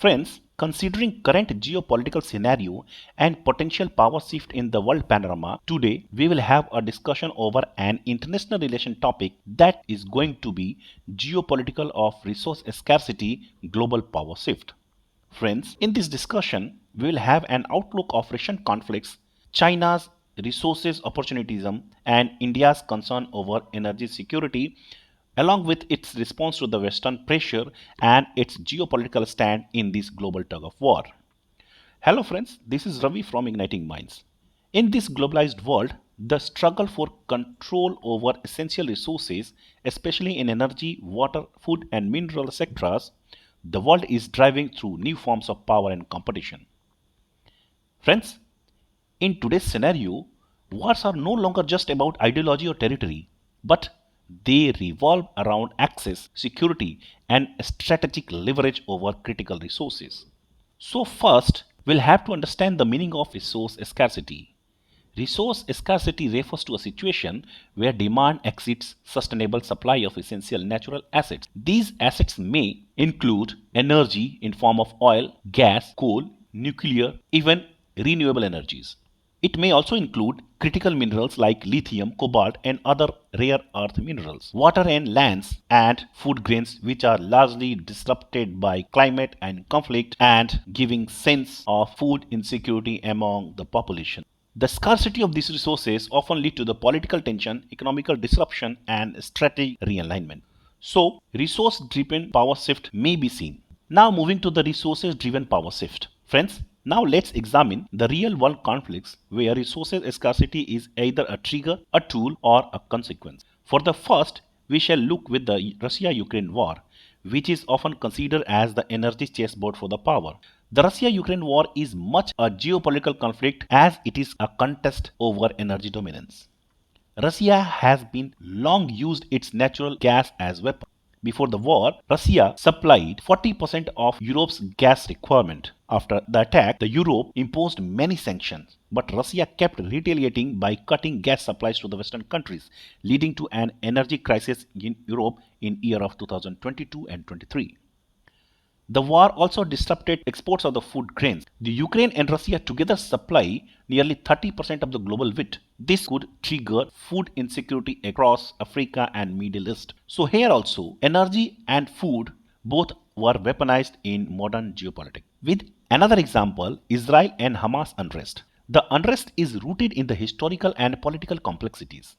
Friends, considering current geopolitical scenario and potential power shift in the world panorama, today we will have a discussion over an international relation topic that is going to be geopolitical of resource scarcity, global power shift. Friends, in this discussion, we will have an outlook of recent conflicts, China's resources opportunism, and India's concern over energy security, along with its response to the Western pressure and its geopolitical stand in this global tug of war. Hello, friends, this is Ravi from Igniting Minds. In this globalized world, the struggle for control over essential resources, especially in energy, water, food, and mineral sectors, the world is driving through new forms of power and competition. Friends, in today's scenario, wars are no longer just about ideology or territory, but they revolve around access, security, and strategic leverage over critical resources. So, first, we'll have to understand the meaning of resource scarcity. Resource scarcity refers to a situation where demand exceeds sustainable supply of essential natural assets. These assets may include energy in form of oil, gas, coal, nuclear, even renewable energies. It may also include critical minerals like lithium, cobalt, and other rare earth minerals, water and lands, and food grains which are largely disrupted by climate and conflict and giving sense of food insecurity among the population. The scarcity of these resources often lead to the political tension, economical disruption, and strategic realignment. So, resource-driven power shift may be seen. Now moving to the resources-driven power shift. Friends, now let's examine the real-world conflicts where resources scarcity is either a trigger, a tool, or a consequence. For the first, we shall look with the Russia-Ukraine war, which is often considered as the energy chessboard for the power. The Russia-Ukraine war is much a geopolitical conflict as it is a contest over energy dominance. Russia has been long used its natural gas as weapon. Before the war, Russia supplied 40% of Europe's gas requirement. After the attack, the Europe imposed many sanctions, but Russia kept retaliating by cutting gas supplies to the Western countries, leading to an energy crisis in Europe in year of 2022 and 23. The war also disrupted exports of the food grains. The Ukraine and Russia together supply nearly 30% of the global wheat. This could trigger food insecurity across Africa and Middle East. So here also, energy and food both were weaponized in modern geopolitics. With another example, Israel and Hamas unrest. The unrest is rooted in the historical and political complexities.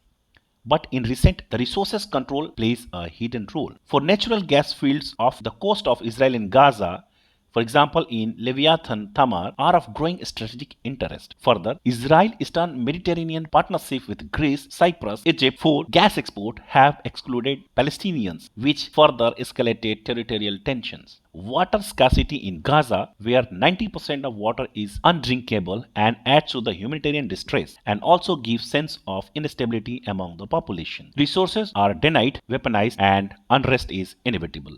But in recent, the resources control plays a hidden role. For natural gas fields off the coast of Israel and Gaza, for example in Leviathan, Tamar, are of growing strategic interest. Further, Israel-Eastern Mediterranean partnership with Greece, Cyprus, Egypt for gas export have excluded Palestinians, which further escalated territorial tensions. Water scarcity in Gaza, where 90% of water is undrinkable and adds to the humanitarian distress and also gives sense of instability among the population. Resources are denied, weaponized, and unrest is inevitable.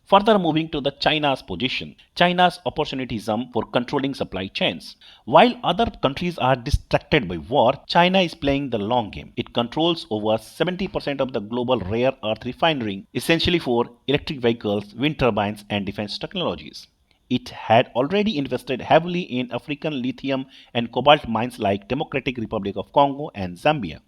Further moving to the China's position, China's opportunism for controlling supply chains. While other countries are distracted by war, China is playing the long game. It controls over 70% of the global rare earth refinery, essentially for electric vehicles, wind turbines, and defense technologies. It had already invested heavily in African lithium and cobalt mines like Democratic Republic of Congo and Zambia.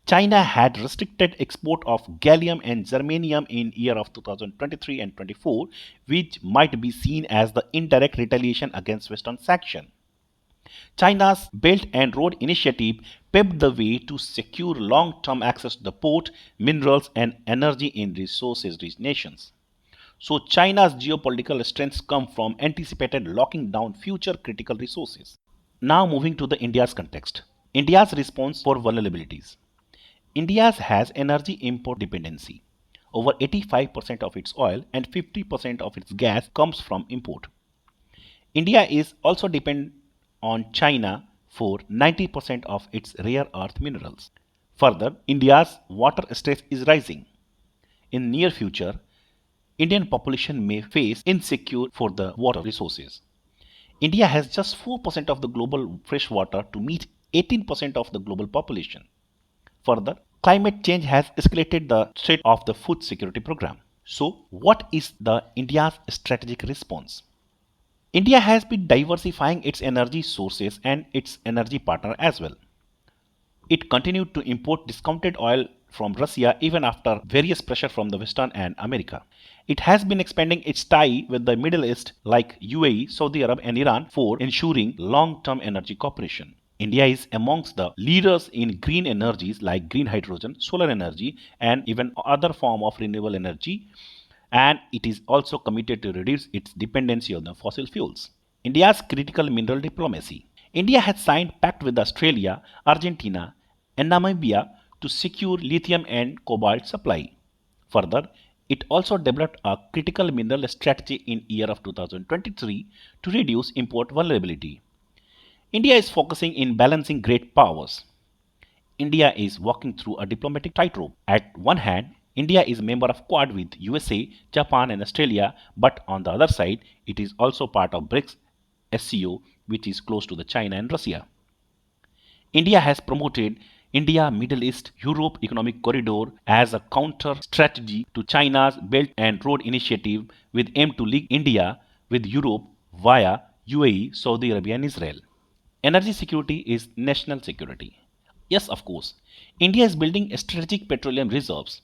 China had restricted export of gallium and germanium in year of 2023 and 24, which might be seen as the indirect retaliation against Western sanction. China's Belt and Road Initiative paved the way to secure long-term access to the port, minerals, and energy in resources-rich nations. So China's geopolitical strengths come from anticipated locking down future critical resources. Now moving to the India's context. India's response for vulnerabilities. India has energy import dependency. Over 85% of its oil and 50% of its gas comes from import. India is also dependent on China for 90% of its rare earth minerals. Further, India's water stress is rising. In near future, Indian population may face insecure for the water resources. India has just 4% of the global fresh water to meet 18% of the global population. Further, climate change has escalated the threat of the food security program. So, what is the India's strategic response? India has been diversifying its energy sources and its energy partner as well. It continued to import discounted oil from Russia even after various pressure from the Western and America. It has been expanding its tie with the Middle East like UAE, Saudi Arab and Iran for ensuring long-term energy cooperation. India is amongst the leaders in green energies like green hydrogen, solar energy and even other form of renewable energy, and it is also committed to reduce its dependency on the fossil fuels. India's critical mineral diplomacy. India has signed pact with Australia, Argentina, and Namibia to secure lithium and cobalt supply. Further, it also developed a critical mineral strategy in year of 2023 to reduce import vulnerability. India is focusing in balancing great powers. India is walking through a diplomatic tightrope. At one hand, India is a member of Quad with USA, Japan and Australia, but on the other side, it is also part of BRICS SCO, which is close to the China and Russia. India has promoted India Middle East Europe Economic Corridor as a counter strategy to China's Belt and Road Initiative with aim to link India with Europe via UAE, Saudi Arabia and Israel. Energy security is national security. Yes, of course. India is building strategic petroleum reserves.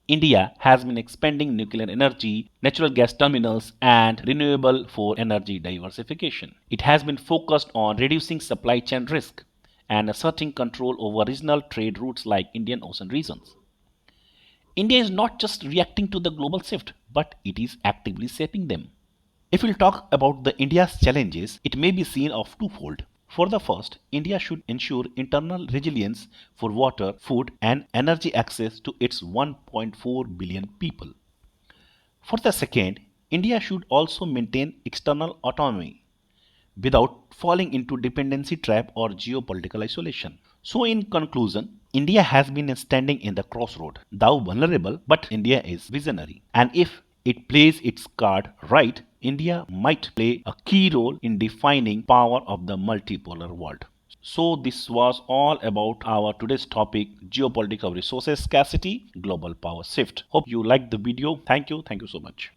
India has been expanding nuclear energy, natural gas terminals, and renewable for energy diversification. It has been focused on reducing supply chain risk and asserting control over regional trade routes like Indian Ocean regions. India is not just reacting to the global shift, but it is actively shaping them. If we'll talk about the India's challenges, it may be seen of twofold. For the first, India should ensure internal resilience for water, food, and energy access to its 1.4 billion people. For the second, India should also maintain external autonomy without falling into dependency trap or geopolitical isolation. So in conclusion, India has been standing in the crossroad. Though vulnerable, but India is visionary. And if it plays its card right, India might play a key role in defining power of the multipolar world. So this was all about our today's topic, geopolitics of resources scarcity, global power shift. Hope you liked the video. Thank you. Thank you so much.